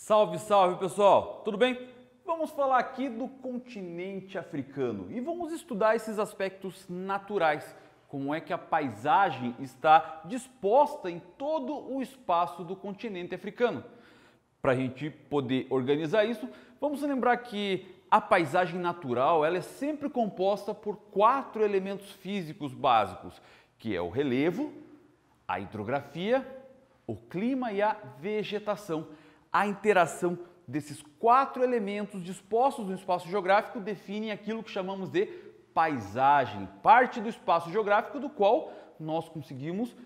Salve, salve pessoal, tudo bem? Vamos falar aqui do continente africano e vamos estudar esses aspectos naturais, como é que a paisagem está disposta em todo o espaço do continente africano. Para a gente poder organizar isso, vamos lembrar que a paisagem natural ela é sempre composta por 4 elementos físicos básicos, que é o relevo, a hidrografia, o clima e a vegetação. A interação desses 4 elementos dispostos no espaço geográfico definem aquilo que chamamos de paisagem, parte do espaço geográfico do qual nós conseguimos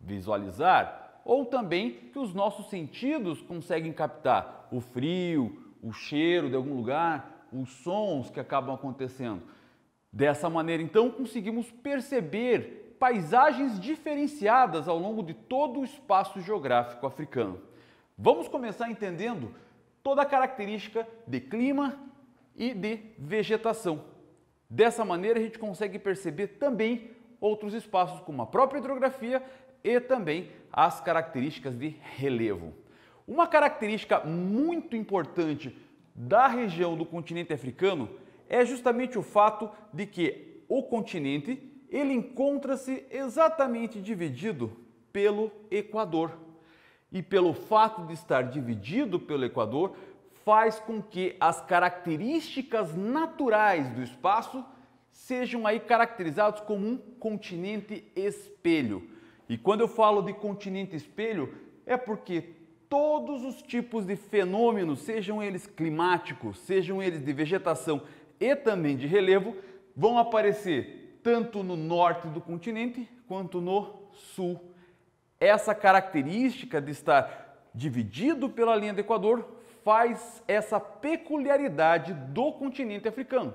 visualizar, ou também que os nossos sentidos conseguem captar o frio, o cheiro de algum lugar, os sons que acabam acontecendo. Dessa maneira, então, conseguimos perceber paisagens diferenciadas ao longo de todo o espaço geográfico africano. Vamos começar entendendo toda a característica de clima e de vegetação. Dessa maneira, a gente consegue perceber também outros espaços, como a própria hidrografia e também as características de relevo. Uma característica muito importante da região do continente africano é justamente o fato de que o continente ele encontra-se exatamente dividido pelo Equador. E pelo fato de estar dividido pelo Equador, faz com que as características naturais do espaço sejam aí caracterizados como um continente espelho. E quando eu falo de continente espelho, é porque todos os tipos de fenômenos, sejam eles climáticos, sejam eles de vegetação e também de relevo, vão aparecer tanto no norte do continente quanto no sul. Essa característica de estar dividido pela linha do Equador faz essa peculiaridade do continente africano.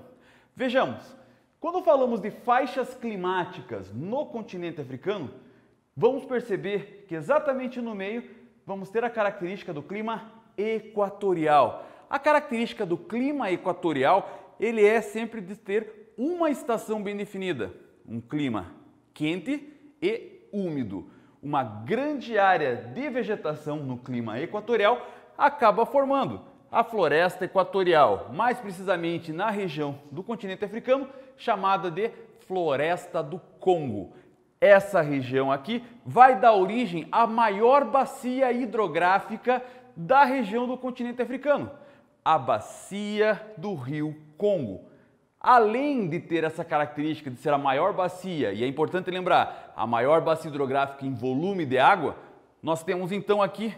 Vejamos, quando falamos de faixas climáticas no continente africano, vamos perceber que exatamente no meio vamos ter a característica do clima equatorial. A característica do clima equatorial, ele é sempre de ter uma estação bem definida, um clima quente e úmido. Uma grande área de vegetação no clima equatorial acaba formando a floresta equatorial, mais precisamente na região do continente africano, chamada de Floresta do Congo. Essa região aqui vai dar origem à maior bacia hidrográfica da região do continente africano, a Bacia do Rio Congo. Além de ter essa característica de ser a maior bacia, e é importante lembrar, a maior bacia hidrográfica em volume de água, nós temos então aqui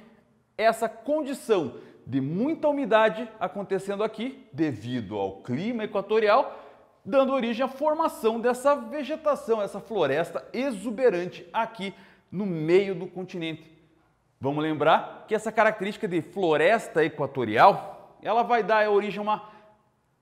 essa condição de muita umidade acontecendo aqui devido ao clima equatorial, dando origem à formação dessa vegetação, essa floresta exuberante aqui no meio do continente. Vamos lembrar que essa característica de floresta equatorial, ela vai dar origem a uma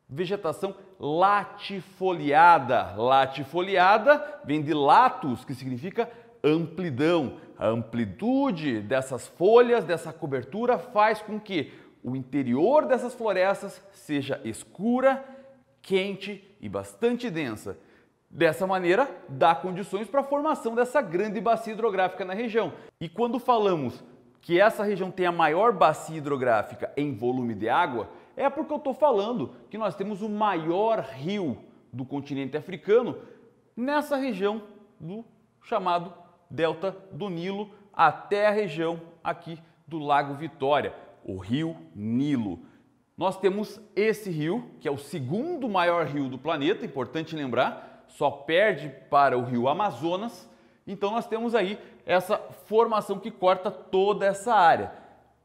vegetação latifoliada. Latifoliada vem de latus, que significa amplidão. A amplitude dessas folhas, dessa cobertura, faz com que o interior dessas florestas seja escura, quente e bastante densa. Dessa maneira, dá condições para a formação dessa grande bacia hidrográfica na região. E quando falamos que essa região tem a maior bacia hidrográfica em volume de água, é porque eu estou falando que nós temos o maior rio do continente africano nessa região do chamado Delta do Nilo, até a região aqui do Lago Vitória, o Rio Nilo. Nós temos esse rio, que é o segundo maior rio do planeta, importante lembrar, só perde para o rio Amazonas. Então nós temos aí essa formação que corta toda essa área.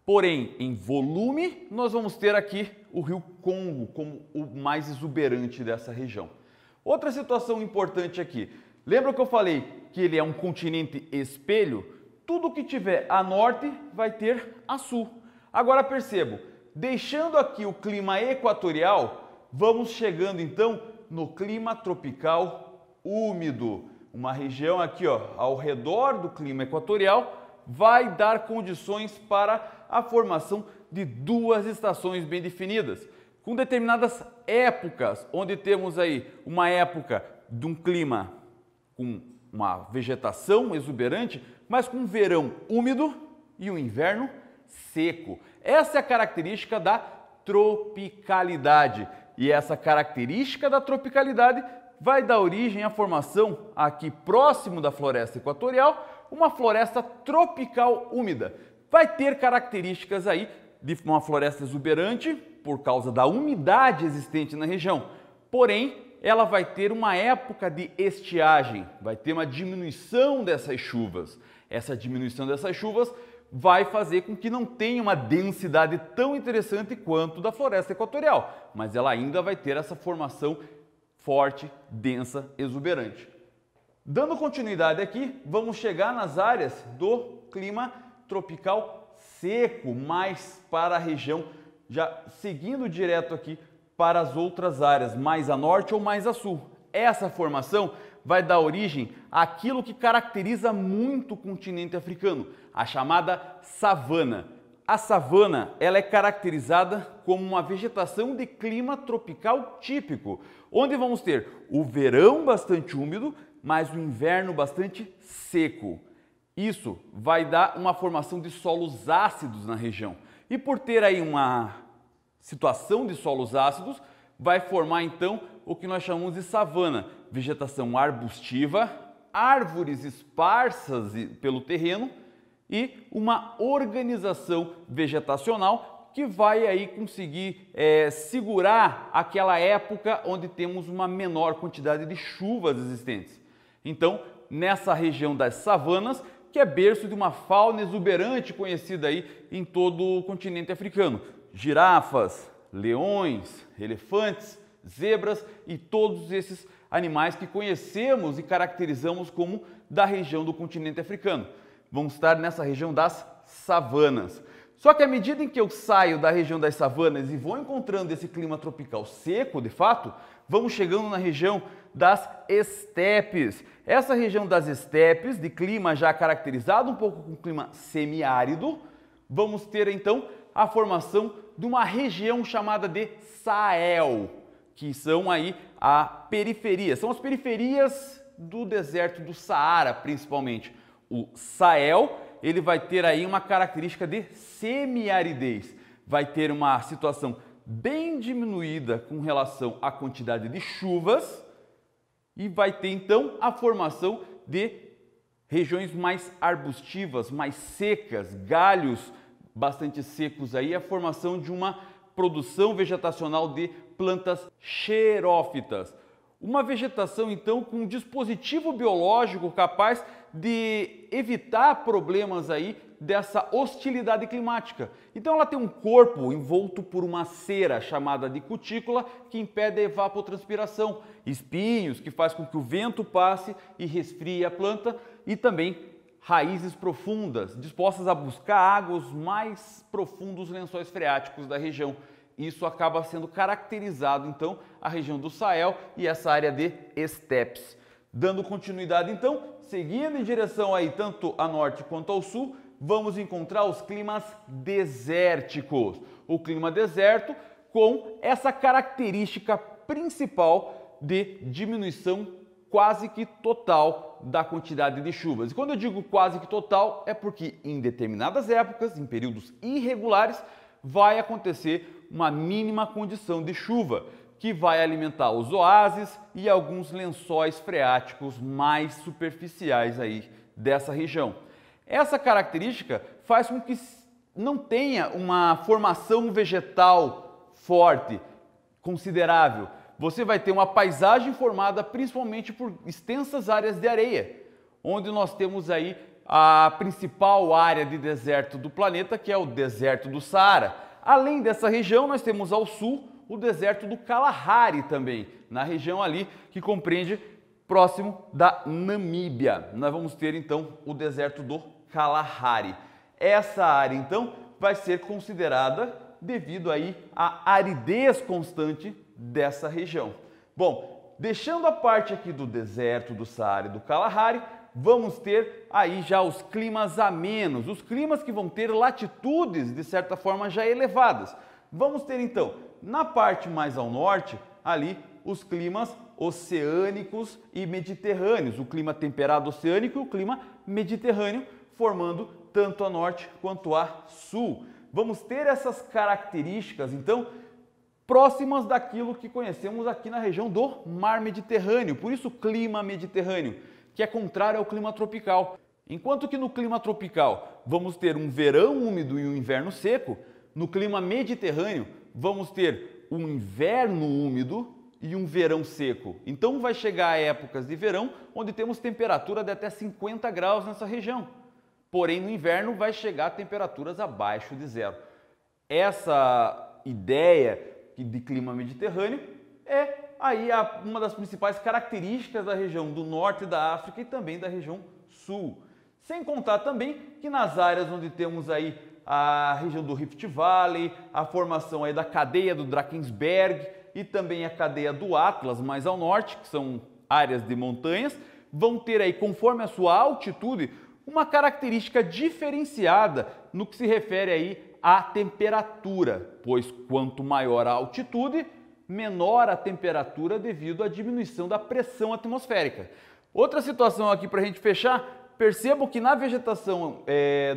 Porém, em volume, nós vamos ter aqui o Rio Congo como o mais exuberante dessa região. Outra situação importante aqui, lembra que eu falei que ele é um continente espelho? Tudo que tiver a norte vai ter a sul. Agora percebo, deixando aqui o clima equatorial, vamos chegando então no clima tropical úmido. Uma região aqui ó, ao redor do clima equatorial vai dar condições para a formação de 2 estações bem definidas, com determinadas épocas, onde temos aí uma época de um clima com uma vegetação exuberante, mas com um verão úmido e um inverno seco. Essa é a característica da tropicalidade. E essa característica da tropicalidade vai dar origem à formação, aqui próximo da floresta equatorial, uma floresta tropical úmida. Vai ter características aí de uma floresta exuberante por causa da umidade existente na região. Porém, ela vai ter uma época de estiagem, vai ter uma diminuição dessas chuvas. Essa diminuição dessas chuvas vai fazer com que não tenha uma densidade tão interessante quanto da floresta equatorial, mas ela ainda vai ter essa formação forte, densa, exuberante. Dando continuidade aqui, vamos chegar nas áreas do clima tropical seco, mais para a região, já seguindo direto aqui para as outras áreas, mais a norte ou mais a sul. Essa formação vai dar origem àquilo que caracteriza muito o continente africano, a chamada savana. A savana, ela é caracterizada como uma vegetação de clima tropical típico, onde vamos ter o verão bastante úmido, mas o inverno bastante seco. Isso vai dar uma formação de solos ácidos na região. E por ter aí uma situação de solos ácidos, vai formar então o que nós chamamos de savana, vegetação arbustiva, árvores esparsas pelo terreno e uma organização vegetacional que vai aí conseguir segurar aquela época onde temos uma menor quantidade de chuvas existentes. Então, nessa região das savanas, que é berço de uma fauna exuberante conhecida aí em todo o continente africano, girafas, leões, elefantes, zebras e todos esses animais que conhecemos e caracterizamos como da região do continente africano. Vamos estar nessa região das savanas. Só que à medida em que eu saio da região das savanas e vou encontrando esse clima tropical seco, de fato, vamos chegando na região das estepes. Essa região das estepes, de clima já caracterizado um pouco com clima semiárido, vamos ter então a formação de uma região chamada de Sahel, que são aí a periferia, são as periferias do deserto do Saara, principalmente. O Sahel, ele vai ter aí uma característica de semiaridez, vai ter uma situação bem diminuída com relação à quantidade de chuvas e vai ter então a formação de regiões mais arbustivas, mais secas, galhos bastante secos aí, a formação de uma produção vegetacional de plantas xerófitas. Uma vegetação então com um dispositivo biológico capaz de evitar problemas aí dessa hostilidade climática. Então ela tem um corpo envolto por uma cera chamada de cutícula que impede a evapotranspiração, espinhos que faz com que o vento passe e resfrie a planta e também raízes profundas, dispostas a buscar águas mais profundos lençóis freáticos da região. Isso acaba sendo caracterizado, então, a região do Sahel e essa área de estepes. Dando continuidade, então, seguindo em direção aí tanto a norte quanto ao sul, vamos encontrar os climas desérticos. O clima deserto com essa característica principal de diminuição quase que total da quantidade de chuvas. E quando eu digo quase que total, é porque em determinadas épocas, em períodos irregulares, vai acontecer uma mínima condição de chuva, que vai alimentar os oásis e alguns lençóis freáticos mais superficiais aí dessa região. Essa característica faz com que não tenha uma formação vegetal forte, considerável. Você vai ter uma paisagem formada principalmente por extensas áreas de areia, onde nós temos aí a principal área de deserto do planeta, que é o deserto do Saara. Além dessa região, nós temos ao sul o deserto do Kalahari também, na região ali que compreende próximo da Namíbia. Nós vamos ter então o deserto do Kalahari. Essa área então vai ser considerada devido aí à aridez constante dessa região. Bom, deixando a parte aqui do deserto do Saara e do Kalahari, vamos ter aí já os climas amenos, os climas que vão ter latitudes de certa forma já elevadas. Vamos ter então, na parte mais ao norte, ali os climas oceânicos e mediterrâneos, o clima temperado oceânico e o clima mediterrâneo, formando tanto a norte quanto a sul. vamos ter essas características, então, próximas daquilo que conhecemos aqui na região do Mar Mediterrâneo, por isso clima mediterrâneo, que é contrário ao clima tropical. Enquanto que no clima tropical vamos ter um verão úmido e um inverno seco, no clima mediterrâneo vamos ter um inverno úmido e um verão seco. Então vai chegar a épocas de verão onde temos temperatura de até 50 graus nessa região. Porém no inverno vai chegar a temperaturas abaixo de zero. Essa ideia de clima mediterrâneo é aí uma das principais características da região do norte da África e também da região sul. Sem contar também que nas áreas onde temos aí a região do Rift Valley, a formação aí da cadeia do Drakensberg e também a cadeia do Atlas mais ao norte, que são áreas de montanhas, vão ter aí, conforme a sua altitude, uma característica diferenciada no que se refere aí à temperatura, pois quanto maior a altitude, menor a temperatura devido à diminuição da pressão atmosférica. Outra situação aqui para a gente fechar, percebam que na vegetação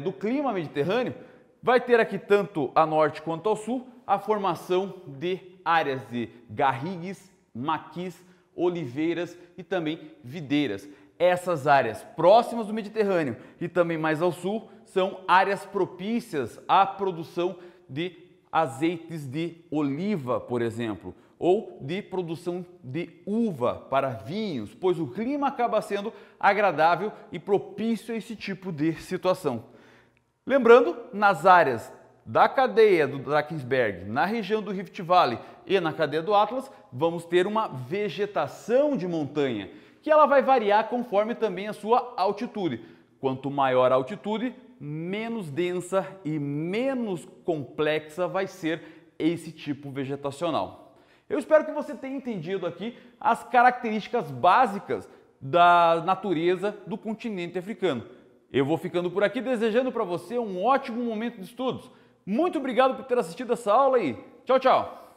do clima mediterrâneo vai ter aqui tanto a norte quanto ao sul a formação de áreas de garrigues, maquis, oliveiras e também videiras. Essas áreas próximas do Mediterrâneo e também mais ao sul são áreas propícias à produção de azeites de oliva, por exemplo, ou de produção de uva para vinhos, pois o clima acaba sendo agradável e propício a esse tipo de situação. Lembrando, nas áreas da cadeia do Drakensberg, na região do Rift Valley e na cadeia do Atlas, vamos ter uma vegetação de montanha, que ela vai variar conforme também a sua altitude. Quanto maior a altitude, menos densa e menos complexa vai ser esse tipo vegetacional. Eu espero que você tenha entendido aqui as características básicas da natureza do continente africano. Eu vou ficando por aqui desejando para você um ótimo momento de estudos. Muito obrigado por ter assistido essa aula e tchau, tchau!